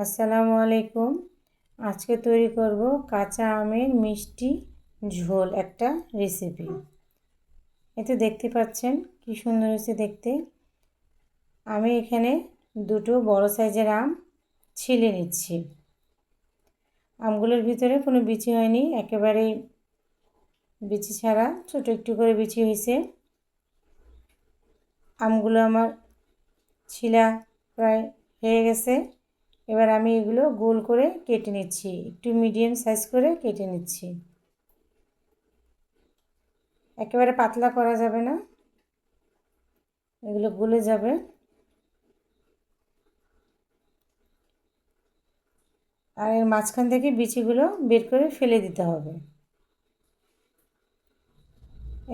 আসসালামু আলাইকুম। আজকে তৈরি করব কাঁচা আমের মিষ্টি ঝোল একটা রেসিপি। এতে দেখতে পাচ্ছেন কি সুন্দর হয়েছে দেখতে। আমি এখানে দুটো বড় সাইজের আম ছিলে নিচ্ছি। আমগুলোর ভিতরে কোনো বিচি হয়নি, একেবারে বিচি ছাড়া ছোট একটু করে বিচি হয়েছে। আমগুলো আমার ছিলা প্রায় হয়ে গেছে। এবার আমি এগুলো গোল করে কেটে নিচ্ছি, একটু মিডিয়াম সাইজ করে কেটে নিচ্ছি। একেবারে পাতলা করা যাবে না, এগুলো গলে যাবে। আর এর মাঝখান থেকে বিচিগুলো বের করে ফেলে দিতে হবে।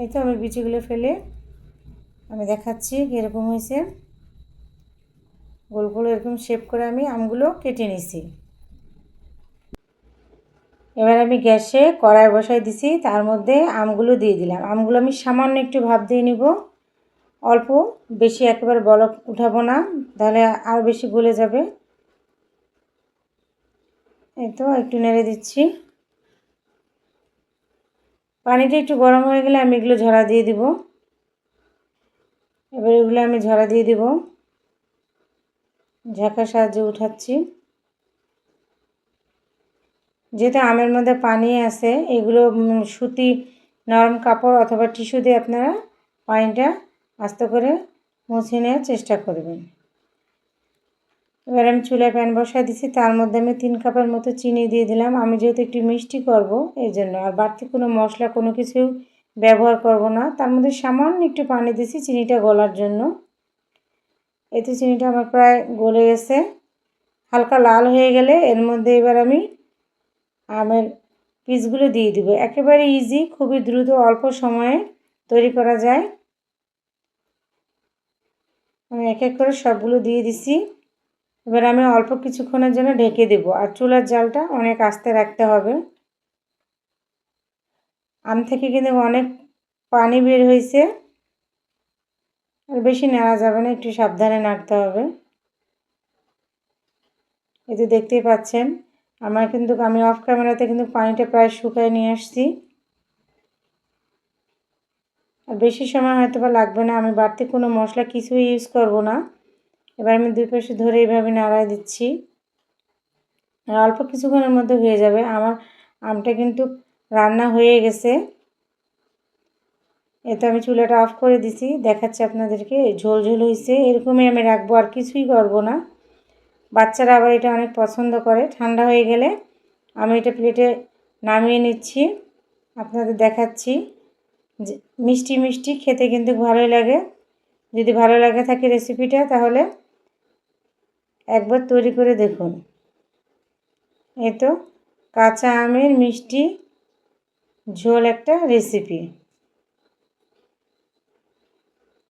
এই তো আমি বিচিগুলো ফেলে আমি দেখাচ্ছি কীরকম হয়েছে। গোল গোল এরকম শেপ করে আমি আমগুলো কেটে নিছি। এবার আমি গ্যাসে কড়াই বসাই দিছি, তার মধ্যে আমগুলো দিয়ে দিলাম। আমগুলো আমি সামান্য একটু ভাপ দিয়ে নিব, অল্প, বেশি একেবারে বলক উঠাবো না, তাহলে আর বেশি গলে যাবে। এই তো একটু নেড়ে দিচ্ছি। পানিটা একটু গরম হয়ে গেলে আমি এগুলো ঝরা দিয়ে দিব। এবার এগুলো আমি ঝরা দিয়ে দিব, ঝাঁকার সাহায্যে উঠাচ্ছি। যেহেতু আমের মধ্যে পানি আছে, এগুলো সুতি নরম কাপড় অথবা টিস্যু দিয়ে আপনারা পানিটা আস্তে করে মুছে নেওয়ার চেষ্টা করবেন। এবার আমি চুলায় প্যান বসাই দিছি, তার মধ্যে আমি 3 কাপের মতো চিনি দিয়ে দিলাম। আমি যেহেতু একটু মিষ্টি করব এই জন্য, আর বাড়তি কোনো মশলা কোনো কিছু ব্যবহার করব না। তার মধ্যে সামান্য একটু পানি দিছি চিনিটা গলার জন্য। এতে চিনিটা আমার প্রায় গলে গেছে। হালকা লাল হয়ে গেলে এর মধ্যে এবার আমি আমের পিসগুলো দিয়ে দিব। একেবারে ইজি, খুবই দ্রুত অল্প সময়ে তৈরি করা যায়। আমি এক এক করে সবগুলো দিয়ে দিছি। এবার আমি অল্প কিছুক্ষণের জন্য ঢেকে দেব, আর চুলার জালটা অনেক আস্তে রাখতে হবে। আম থেকে কিন্তু অনেক পানি বের হয়েছে, আর বেশি নাড়া যাবে না, একটু সাবধানে নাড়তে হবে। এই যে দেখতেই পাচ্ছেন আমি অফ ক্যামেরাতে কিন্তু পানিটা প্রায় শুকায় নিয়ে আসছি। আর বেশি সময় হয়তো বা লাগবে না, আমি বাড়তি কোনো মশলা কিছুই ইউজ করব না। এবার আমি দুই পাশে ধরে এইভাবে নাড়ায় দিচ্ছি, আর অল্প কিছুক্ষণের মধ্যে হয়ে যাবে। আমার আমটা কিন্তু রান্না হয়ে গেছে। এতে আমি চুলাটা অফ করে দিছি, দেখাচ্ছি আপনাদেরকে। ঝোল ঝোল হয়েছে, এরকমই আমি রাখবো, আর কিছুই করব না। বাচ্চারা আবার এটা অনেক পছন্দ করে। ঠান্ডা হয়ে গেলে আমি এটা প্লেটে নামিয়ে নিচ্ছি, আপনাদের দেখাচ্ছি। যে মিষ্টি মিষ্টি খেতে কিন্তু ভালোই লাগে। যদি ভালো লাগে থাকে রেসিপিটা, তাহলে একবার তৈরি করে দেখুন। এই তো কাঁচা আমের মিষ্টি ঝোল একটা রেসিপি।